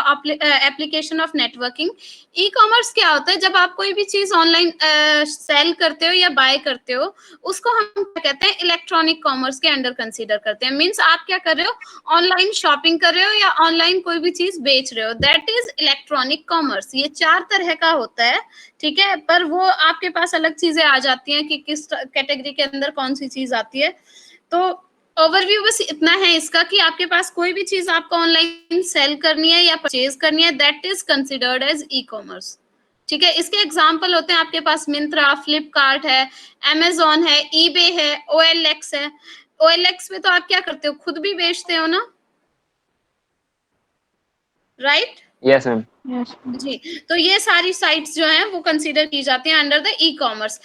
Application of networking. E commerce क्या होता है? जब आप कोई भी चीज ऑनलाइन सेल करते हो या बाय करते हो, उसको हम क्या कहते हैं? इलेक्ट्रॉनिक कॉमर्स के अंडर कंसीडर करते हैं। मीन्स आप क्या कर रहे हो? ऑनलाइन शॉपिंग कर रहे हो या ऑनलाइन कोई भी चीज बेच रहे हो, दैट इज इलेक्ट्रॉनिक कॉमर्स। ये 4 तरह का होता है, ठीक है, पर वो आपके पास अलग चीजें आ जाती हैं कि किस कैटेगरी के अंदर कौन सी चीज आती है। तो ओवरव्यू बस इतना है इसका कि आपके पास कोई भी चीज आपको ऑनलाइन सेल करनी है या परचेज करनी है, that is considered as e commerce, ठीक है। इसके एग्जाम्पल होते हैं आपके पास मिंत्रा, फ्लिपकार्ट है, अमेजोन है, ईबे है, OLX है। OLX में तो आप क्या करते हो? खुद भी बेचते हो ना, राइट? Yes ma'am. जी, तो ये सारी साइट्स जो हैं वो कंसीडर की जाती हैं under the e commerce.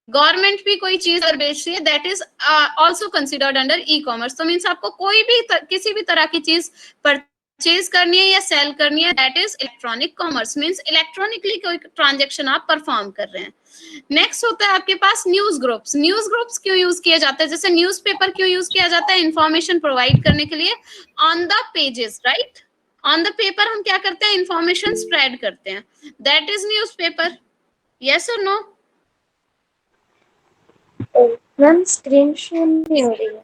Government भी कोई चीज अगर बेच रही है, that is also considered under e commerce. तो मीन्स आपको कोई भी किसी भी तरह की चीज परचेज करनी है या सेल करनी है, that is electronic commerce. Means electronically कोई ट्रांजेक्शन आप परफॉर्म कर रहे हैं। नेक्स्ट होता है आपके पास न्यूज ग्रुप्स। न्यूज ग्रुप्स क्यों यूज किया जाता है? जैसे न्यूज़पेपर क्यों यूज किया जाता है? इंफॉर्मेशन प्रोवाइड करने के लिए on the pages, right? On the paper हम क्या करते हैं? इंफॉर्मेशन स्प्रेड करते हैं, दैट इज न्यूज़पेपर। यस और नो? मैम स्क्रीन शो नहीं हो रही है।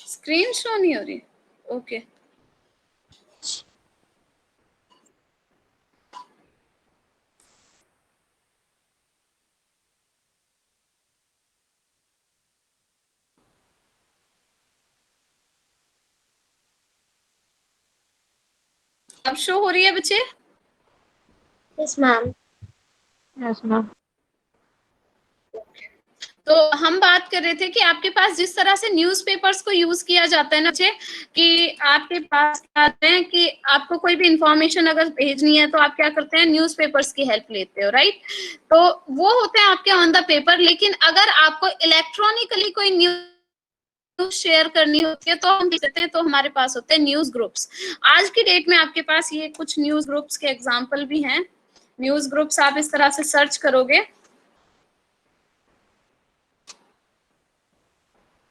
स्क्रीन शो नहीं हो रही, ओके। अब शो हो रही है बच्चे? Yes ma'am. Yes ma'am. तो हम बात कर रहे थे कि आपके पास जिस तरह से न्यूज़पेपर्स को यूज किया जाता है ना बच्चे, कि आपके पास क्या आते हैं कि आपको कोई भी इंफॉर्मेशन अगर भेजनी है तो आप क्या करते हैं? न्यूज़पेपर्स की हेल्प लेते हो, राइट? तो वो होते हैं आपके ऑन द पेपर। लेकिन अगर आपको इलेक्ट्रॉनिकली कोई न्यूज शेयर करनी होती है तो हम कहते हैं, तो हमारे पास होते हैं न्यूज ग्रुप्स। आज की डेट में आपके पास ये कुछ न्यूज ग्रुप्स के एग्जाम्पल भी हैं। न्यूज ग्रुप्स आप इस तरह से सर्च करोगे,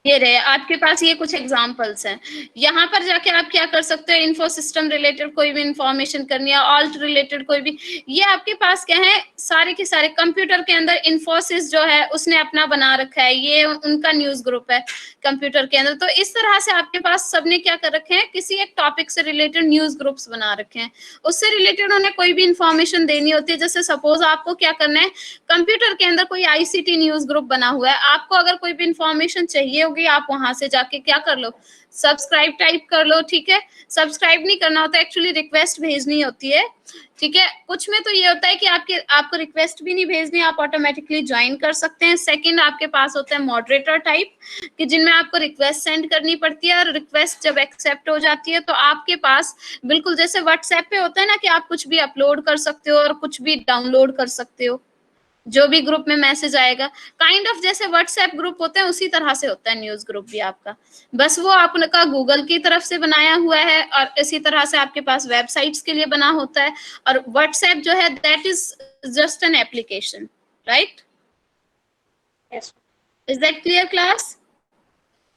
ये रहे आपके पास, ये कुछ एग्जांपल्स हैं। यहाँ पर जाके आप क्या कर सकते हो? इन्फो सिस्टम रिलेटेड कोई भी इंफॉर्मेशन करनी है, ऑल्ट रिलेटेड कोई भी, ये आपके पास क्या है? सारे के सारे कंप्यूटर के अंदर इन्फोसिस जो है उसने अपना बना रखा है, ये उनका न्यूज ग्रुप है कंप्यूटर के अंदर। तो इस तरह से आपके पास सबने क्या कर रखे हैं? किसी एक टॉपिक से रिलेटेड न्यूज ग्रुप्स बना रखे हैं। उससे रिलेटेड उन्हें कोई भी इंफॉर्मेशन देनी होती है, जैसे सपोज आपको क्या करना है? कंप्यूटर के अंदर कोई ICT न्यूज ग्रुप बना हुआ है, आपको अगर कोई भी इंफॉर्मेशन चाहिए होगी, आप वहां से जाके क्या कर लो? सब्सक्राइब टाइप कर लो, ठीक है। सब्सक्राइब नहीं करना होता, एक्चुअली रिक्वेस्ट भेजनी होती है, ठीक है। कुछ में तो ये होता है कि आपको रिक्वेस्ट भी नहीं भेजनी, आप ऑटोमेटिकली ज्वाइन कर सकते हैं। सेकंड आपके पास होता है मॉडरेटर टाइप, कि जिनमें आपको रिक्वेस्ट सेंड करनी पड़ती है, और रिक्वेस्ट जब एक्सेप्ट हो जाती है तो आपके पास बिल्कुल जैसे व्हाट्सएप पे होता है ना कि आप कुछ भी अपलोड कर सकते हो और कुछ भी डाउनलोड कर सकते हो, जो भी ग्रुप में मैसेज आएगा, काइंड ऑफ जैसे व्हाट्सएप ग्रुप होते हैं उसी तरह से होता है न्यूज ग्रुप भी आपका। बस वो आपका गूगल की तरफ से बनाया हुआ है, और इसी तरह से आपके पास वेबसाइट्स के लिए बना होता है। और व्हाट्सएप जो है that is just an application, right? Yes is that clear class?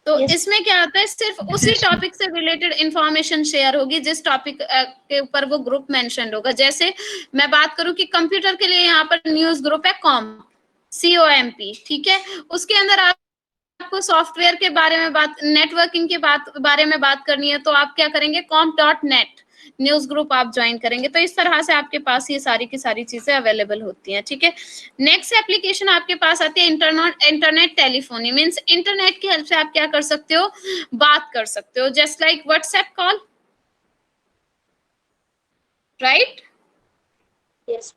तो यस इसमें क्या होता है? सिर्फ उसी टॉपिक से रिलेटेड इंफॉर्मेशन शेयर होगी जिस टॉपिक के ऊपर वो ग्रुप मेंशन्ड होगा। जैसे मैं बात करूं कि कंप्यूटर के लिए यहाँ पर न्यूज ग्रुप है COMP, ठीक है। उसके अंदर आपको सॉफ्टवेयर के बारे में नेटवर्किंग के बारे में बात करनी है, तो आप क्या करेंगे? comp.net न्यूज ग्रुप आप ज्वाइन करेंगे। तो इस तरह से आपके पास ये सारी की सारी चीजें अवेलेबल होती हैं, ठीक है। नेक्स्ट एप्लीकेशन आपके पास आती है इंटरनेट टेलीफोनी। मीन्स इंटरनेट की हेल्प से आप क्या कर सकते हो? बात कर सकते हो, just like WhatsApp call, right? Yes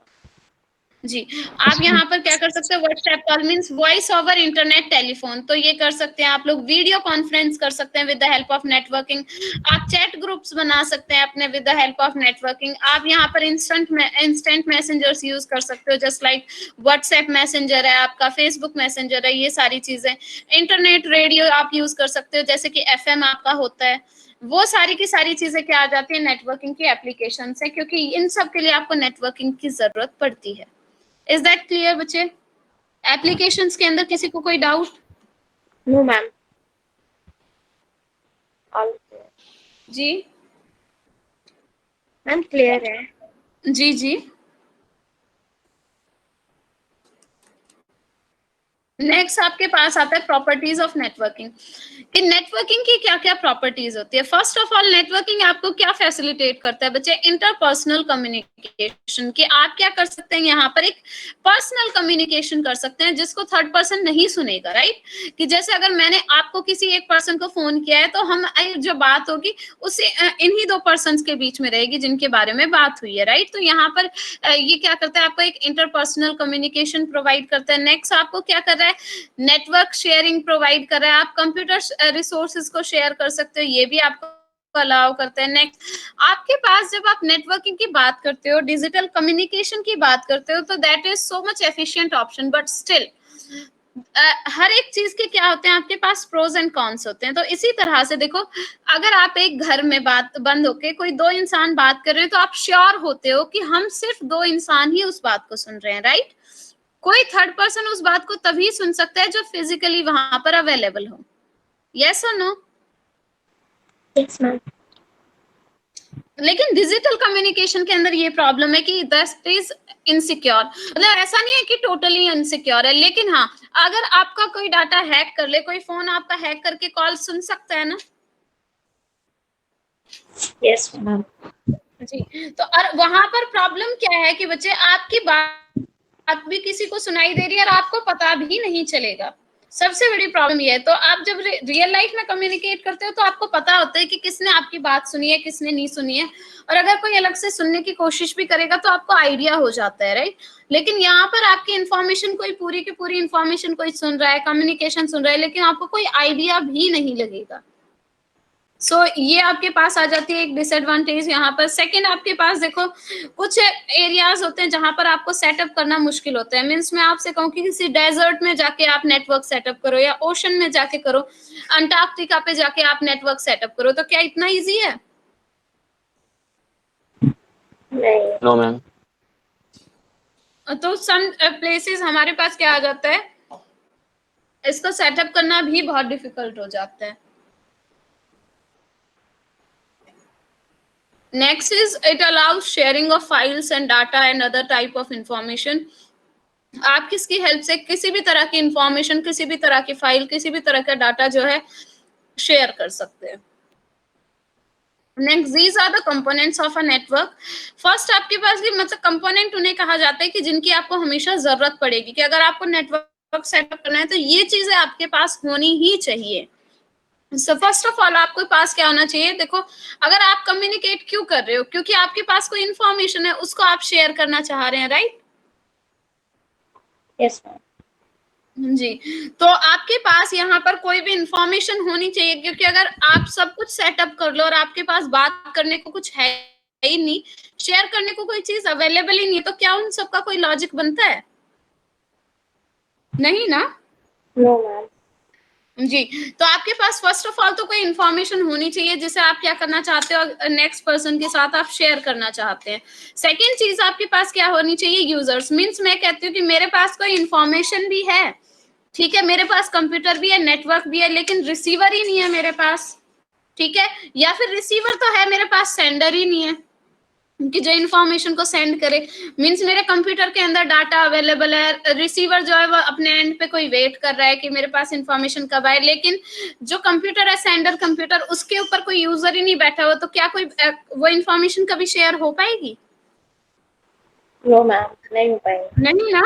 जी, आप यहाँ पर क्या कर सकते हो? WhatsApp call means voice over internet telephone, तो ये कर सकते हैं आप लोग। वीडियो कॉन्फ्रेंस कर सकते हैं with the help of networking. आप चैट ग्रुप्स बना सकते हैं अपने with the help of networking. आप यहाँ पर इंस्टेंट मैसेंजर्स यूज कर सकते हो, जस्ट लाइक व्हाट्सएप मैसेंजर है आपका, फेसबुक मैसेंजर है, ये सारी चीजें। इंटरनेट रेडियो आप यूज कर सकते हो, जैसे कि FM आपका होता है। वो सारी की सारी चीजें क्या आ जाती है? नेटवर्किंग की एप्लीकेशन से, क्योंकि इन सब के लिए आपको नेटवर्किंग की जरूरत पड़ती है। इज दैट क्लियर बच्चे? एप्लीकेशंस के अंदर किसी को कोई डाउट? नो मैम ऑल जी मैम क्लियर है। जी जी। नेक्स्ट आपके पास आता है प्रॉपर्टीज ऑफ नेटवर्किंग, कि नेटवर्किंग की क्या क्या प्रॉपर्टीज होती है। फर्स्ट ऑफ ऑल नेटवर्किंग आपको क्या फैसिलिटेट करता है बच्चे, इंटरपर्सनल कम्युनिकेशन, कि आप क्या कर सकते हैं यहाँ पर एक पर्सनल कम्युनिकेशन कर सकते हैं जिसको थर्ड पर्सन नहीं सुनेगा, राइट। कि जैसे अगर मैंने आपको किसी एक पर्सन को फोन किया है तो हम जो बात होगी उससे इन्हीं दो पर्सन के बीच में रहेगी जिनके बारे में बात हुई है, राइट। तो यहाँ पर ये क्या करता है, आपको एक इंटरपर्सनल कम्युनिकेशन प्रोवाइड करता है। नेक्स्ट आपको क्या कर रहा है, नेटवर्क शेयरिंग प्रोवाइड कर रहा है, आप कंप्यूटर रिसोर्सेज को शेयर कर सकते हो, ये भी आपको अलाउ करते हैं। नेक्स्ट आपके पास जब आप नेटवर्किंग की बात करते हो, डिजिटल कम्युनिकेशन की बात करते हो, तो that is so much efficient option, but still हर एक चीज के क्या होते हैं आपके पास प्रोज एंड कॉन्स होते हैं। तो इसी तरह से देखो, अगर आप एक घर में बात बंद होके कोई दो इंसान बात कर रहे हो तो आप श्योर होते हो कि हम सिर्फ दो इंसान ही उस बात को सुन रहे हैं, राइट। कोई थर्ड पर्सन उस बात को तभी सुन सकता है जो फिजिकली वहां पर अवेलेबल हो। यस और नो? Yes ma'am. लेकिन डिजिटल कम्युनिकेशन के अंदर ये प्रॉब्लम है कि दैट इज इनसिक्योर। मतलब ऐसा नहीं है कि टोटली इनसिक्योर है, लेकिन हाँ, अगर आपका कोई डाटा हैक कर ले, कोई फोन आपका हैक करके कॉल सुन सकता है ना। Yes ma'am. जी। तो और वहां पर प्रॉब्लम क्या है कि बच्चे आपकी बात भी किसी को सुनाई दे रही है और आपको पता भी नहीं चलेगा। सबसे बड़ी प्रॉब्लम ये है। तो आप जब रियल लाइफ में कम्युनिकेट करते हो तो आपको पता होता है कि किसने आपकी बात सुनी है, किसने नहीं सुनी है, और अगर कोई अलग से सुनने की कोशिश भी करेगा तो आपको आइडिया हो जाता है, राइट। लेकिन यहाँ पर आपकी इन्फॉर्मेशन कोई पूरी की पूरी इन्फॉर्मेशन कोई सुन रहा है, कम्युनिकेशन सुन रहा है, लेकिन आपको कोई आइडिया भी नहीं लगेगा। सो ये आपके पास आ जाती है एक डिसएडवांटेज यहाँ पर। सेकंड आपके पास देखो, कुछ एरियाज होते हैं जहां पर आपको सेटअप करना मुश्किल होता है। मीन्स मैं आपसे कहूँ कि किसी डेजर्ट में जाके आप नेटवर्क सेटअप करो, या ओशन में जाके करो, अंटार्कटिका पे जाके आप नेटवर्क सेटअप करो, तो क्या इतना ईजी है? नहीं। No ma'am. तो सम प्लेसेस हमारे पास क्या आ जाता है, इसको सेटअप करना भी बहुत डिफिकल्ट हो जाता है। Next is it allows sharing of files and data and other type of information. आप किसकी हेल्प से किसी भी तरह की इंफॉर्मेशन, किसी भी तरह की फाइल, किसी भी तरह का डाटा जो है शेयर कर सकते हैं। Next, these are the components of a network. First आपके पास भी मतलब कंपोनेंट उन्हें कहा जाता है कि जिनकी आपको हमेशा जरूरत पड़ेगी, कि अगर आपको नेटवर्क सेटअप करना है तो ये चीजें आपके पास होनी ही चाहिए। सो फर्स्ट ऑफ ऑल आपके पास क्या होना चाहिए, देखो अगर आप कम्युनिकेट क्यों कर रहे हो, क्योंकि आपके पास कोई इंफॉर्मेशन है उसको आप शेयर करना चाह रहे हैं, राइट। Yes ma'am. जी। तो आपके पास यहाँ पर कोई भी इंफॉर्मेशन होनी चाहिए, क्योंकि अगर आप सब कुछ सेटअप कर लो और आपके पास बात करने को कुछ है ही नहीं, शेयर करने को कोई चीज अवेलेबल ही नहीं है, तो क्या उन सबका कोई लॉजिक बनता है? नहीं ना। No ma'am. जी। तो आपके पास फर्स्ट ऑफ ऑल तो कोई इंफॉर्मेशन होनी चाहिए जिसे आप क्या करना चाहते हो, नेक्स्ट पर्सन के साथ आप शेयर करना चाहते हैं। सेकंड चीज आपके पास क्या होनी चाहिए, यूजर्स। मींस मैं कहती हूँ कि मेरे पास कोई इंफॉर्मेशन भी है, ठीक है, मेरे पास कंप्यूटर भी है, नेटवर्क भी है, लेकिन रिसीवर ही नहीं है मेरे पास, ठीक है। या फिर रिसीवर तो है, मेरे पास सेंडर ही नहीं है कि जो इन्फॉर्मेशन को सेंड करे। मींस मेरे कंप्यूटर के अंदर डाटा अवेलेबल है, रिसीवर जो है वो अपने एंड पे कोई वेट कर रहा है कि मेरे पास इन्फॉर्मेशन कब आए, लेकिन जो कंप्यूटर है, सेंडर कंप्यूटर, उसके ऊपर कोई यूजर ही नहीं बैठा हुआ, तो क्या कोई वो इन्फॉर्मेशन कभी शेयर हो पाएगी? नो मैम, नहीं हो पाएगा। नहीं ना।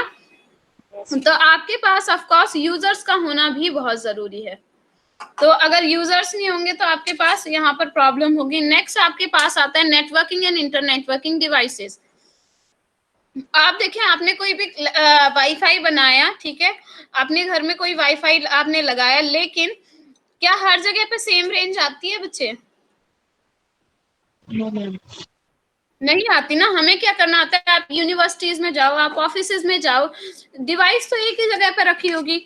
Yes. तो आपके पास ऑफ कोर्स यूजर्स का होना भी बहुत जरूरी है। तो अगर यूजर्स नहीं होंगे तो आपके पास यहाँ पर प्रॉब्लम होगी। नेक्स्ट आपके पास आता है networking and inter networking devices. आप देखें, आपने कोई भी वाईफाई बनाया, ठीक है, आपने घर में कोई वाईफाई आपने लगाया, लेकिन क्या हर जगह पे सेम रेंज आती है बच्चे? No ma'am. नहीं आती ना। हमें क्या करना आता है, आप यूनिवर्सिटीज में जाओ, आप ऑफिसेज में जाओ, डिवाइस तो एक ही जगह पे रखी होगी,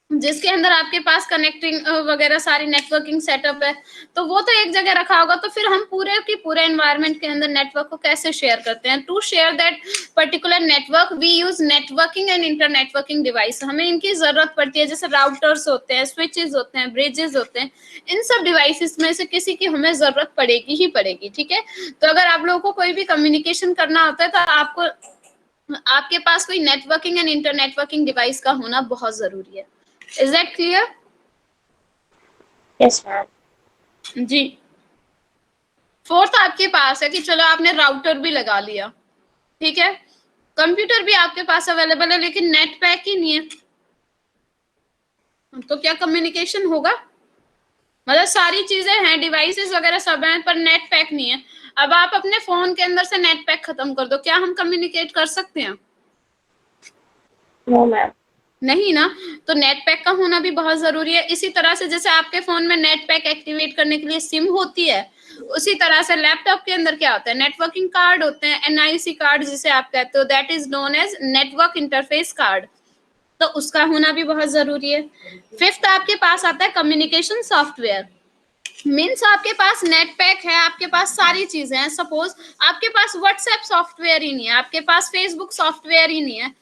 जिसके अंदर आपके पास कनेक्टिंग वगैरह सारी नेटवर्किंग सेटअप है, तो वो तो एक जगह रखा होगा। तो फिर हम पूरे की पूरे एनवायरनमेंट के अंदर नेटवर्क को कैसे शेयर करते हैं? To share that particular network we use networking and internetworking device. हमें इनकी जरूरत पड़ती है, जैसे राउटर्स होते हैं, स्विचेस होते हैं, ब्रिजेस होते हैं। इन सब डिवाइसेस में से किसी की हमें जरूरत पड़ेगी ही पड़ेगी, ठीक है। तो अगर आप लोगों को कोई भी कम्युनिकेशन करना होता है, तो आपको आपके पास कोई networking and internetworking device का होना बहुत जरूरी है। Is that clear? Yes, ma'am. जी। फोर्थ आपके पास है कि चलो आपने राउटर भी लगा लिया, ठीक है, कंप्यूटर भी आपके पास अवेलेबल है, लेकिन नेट पैक ही नहीं है, तो क्या कम्युनिकेशन होगा? मतलब सारी चीजें हैं, डिवाइसेस वगैरह सब हैं, पर नेट पैक नहीं है। अब आप अपने फोन के अंदर से नेट पैक खत्म कर दो, क्या हम कम्युनिकेट कर सकते हैं? No, ma'am. नहीं ना। तो नेट पैक का होना भी बहुत जरूरी है। इसी तरह से जैसे आपके फोन में नेट पैक एक्टिवेट करने के लिए सिम होती है, उसी तरह से लैपटॉप के अंदर क्या होता है? नेटवर्किंग कार्ड होते हैं, एनआईसी कार्ड जिसे आप कहते हो, that is known as network interface card. तो उसका होना भी बहुत जरूरी है। फिफ्थ आपके पास आता है कम्युनिकेशन सॉफ्टवेयर। मीन्स आपके पास नेट पैक है, आपके पास सारी चीजें हैं, सपोज आपके पास व्हाट्सएप सॉफ्टवेयर ही नहीं है, आपके पास फेसबुक सॉफ्टवेयर ही नहीं है,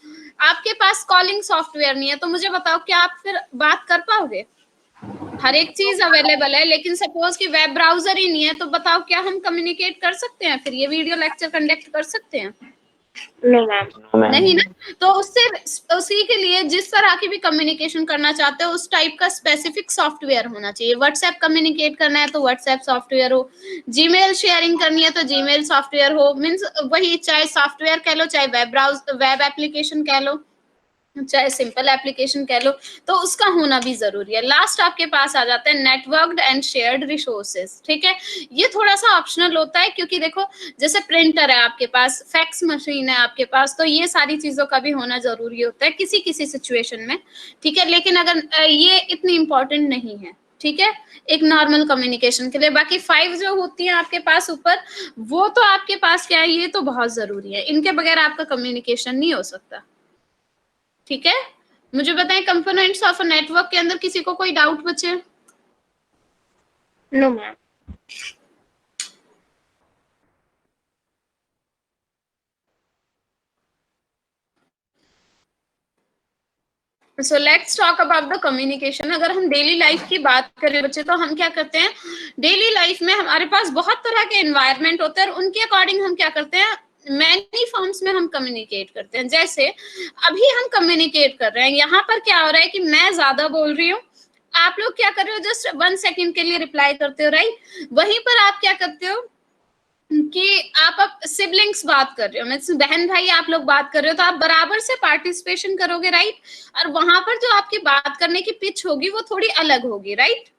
आपके पास कॉलिंग सॉफ्टवेयर नहीं है, तो मुझे बताओ क्या आप फिर बात कर पाओगे? हर एक चीज अवेलेबल है, लेकिन सपोज कि वेब ब्राउजर ही नहीं है, तो बताओ क्या हम कम्युनिकेट कर सकते हैं? फिर ये वीडियो लेक्चर कंडक्ट कर सकते हैं? No, ma'am. नहीं ना। तो उससे उसी के लिए जिस तरह की भी कम्युनिकेशन करना चाहते हो, उस टाइप का स्पेसिफिक सॉफ्टवेयर होना चाहिए। व्हाट्सएप कम्युनिकेट करना है तो व्हाट्सएप सॉफ्टवेयर हो, जीमेल शेयरिंग करनी है तो जीमेल सॉफ्टवेयर हो, मीन्स वही चाहे सॉफ्टवेयर कह लो, चाहे वेब एप्लीकेशन कह लो, चाहे सिंपल एप्लीकेशन कह लो, तो उसका होना भी जरूरी है। लास्ट आपके पास आ जाता है नेटवर्क्ड एंड शेयर्ड रिसोर्सेज, ठीक है। ये थोड़ा सा ऑप्शनल होता है, क्योंकि देखो जैसे प्रिंटर है आपके पास, फैक्स मशीन है आपके पास, तो ये सारी चीजों का भी होना जरूरी होता है किसी किसी सिचुएशन में, ठीक है। लेकिन अगर ये इतनी इंपॉर्टेंट नहीं है, ठीक है, एक नॉर्मल कम्युनिकेशन के लिए। बाकी 5 जो होती है आपके पास ऊपर, वो तो आपके पास क्या है, ये तो बहुत जरूरी है, इनके बगैर आपका कम्युनिकेशन नहीं हो सकता, ठीक है। मुझे बताएं कंपोनेंट्स ऑफ अ नेटवर्क के अंदर किसी को कोई डाउट बचे? No, ma'am. So let's talk about the communication. अगर हम डेली लाइफ की बात करें बच्चे, तो हम क्या करते हैं डेली लाइफ में? हमारे पास बहुत तरह के एनवायरनमेंट होते हैं, और उनके अकॉर्डिंग हम क्या करते हैं, मैनी फॉर्म्स में हम कम्युनिकेट करते हैं। जैसे अभी हम कम्युनिकेट कर रहे हैं, यहाँ पर क्या हो रहा है कि मैं ज्यादा बोल रही हूँ, आप लोग क्या कर रहे हो, जस्ट 1 सेकेंड के लिए रिप्लाई करते हो, राइट। वहीं पर आप क्या करते हो कि आप सिबलिंग्स बात कर रहे हो, मीन्स बहन भाई आप लोग बात कर रहे हो, तो आप बराबर से पार्टिसिपेशन करोगे, राइट। और वहां पर जो आपकी बात करने की पिच होगी वो थोड़ी अलग होगी, राइट।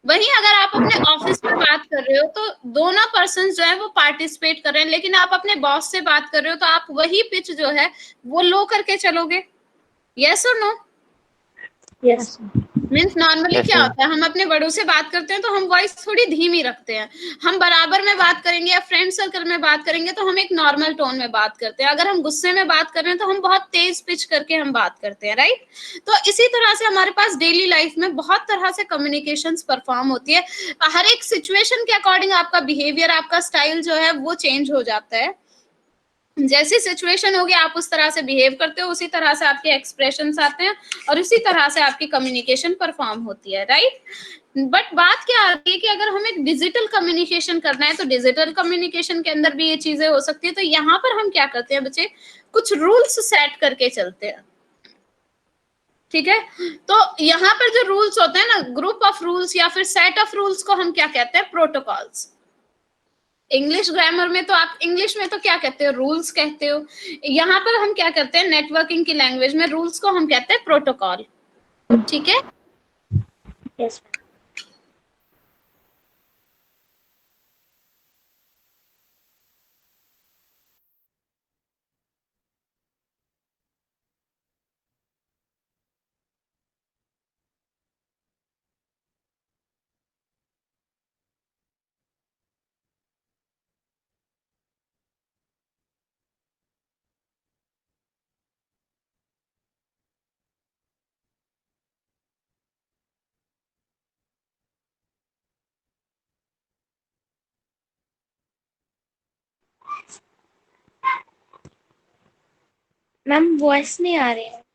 वहीं अगर आप अपने ऑफिस में बात कर रहे हो, तो दोनों पर्सन जो है वो पार्टिसिपेट कर रहे हैं, लेकिन आप अपने बॉस से बात कर रहे हो, तो आप वही पिच जो है वो लो करके चलोगे, यस और no? Yes. Yes, ma'am. Means normally yes क्या मैम। होता है, हम अपने बड़ों से बात करते हैं तो हम वॉइस थोड़ी धीमी रखते हैं। हम बराबर में बात करेंगे या फ्रेंड सर्कल में बात करेंगे तो हम एक नॉर्मल टोन में बात करते हैं। अगर हम गुस्से में बात कर रहे हैं तो हम बहुत तेज पिच करके हम बात करते हैं, राइट। तो इसी तरह से हमारे पास डेली लाइफ में बहुत तरह से कम्युनिकेशंस परफॉर्म होती है। हर एक सिचुएशन के अकॉर्डिंग आपका बिहेवियर, आपका स्टाइल जो है वो चेंज हो जाता है। जैसी सिचुएशन होगी आप उस तरह से बिहेव करते हो, उसी तरह से आपके एक्सप्रेशंस आते हैं, और उसी तरह से आपकी कम्युनिकेशन परफॉर्म होती है, राइट। बट बात क्या आती है कि अगर हमें डिजिटल कम्युनिकेशन करना है, तो डिजिटल कम्युनिकेशन के अंदर भी ये चीजें हो सकती है। तो यहाँ पर हम क्या करते हैं बच्चे, कुछ रूल्स सेट करके चलते हैं, ठीक है। तो यहाँ पर जो रूल्स होते हैं ना, ग्रुप ऑफ रूल्स या फिर सेट ऑफ रूल्स को हम क्या कहते हैं, प्रोटोकॉल्स। इंग्लिश ग्रामर में तो आप इंग्लिश में तो क्या कहते हो, रूल्स कहते हो। यहाँ पर हम क्या करते हैं, नेटवर्किंग की लैंग्वेज में रूल्स को हम कहते हैं प्रोटोकॉल, ठीक है। Yes, ma'am. मैम वॉइस नहीं आ रही है।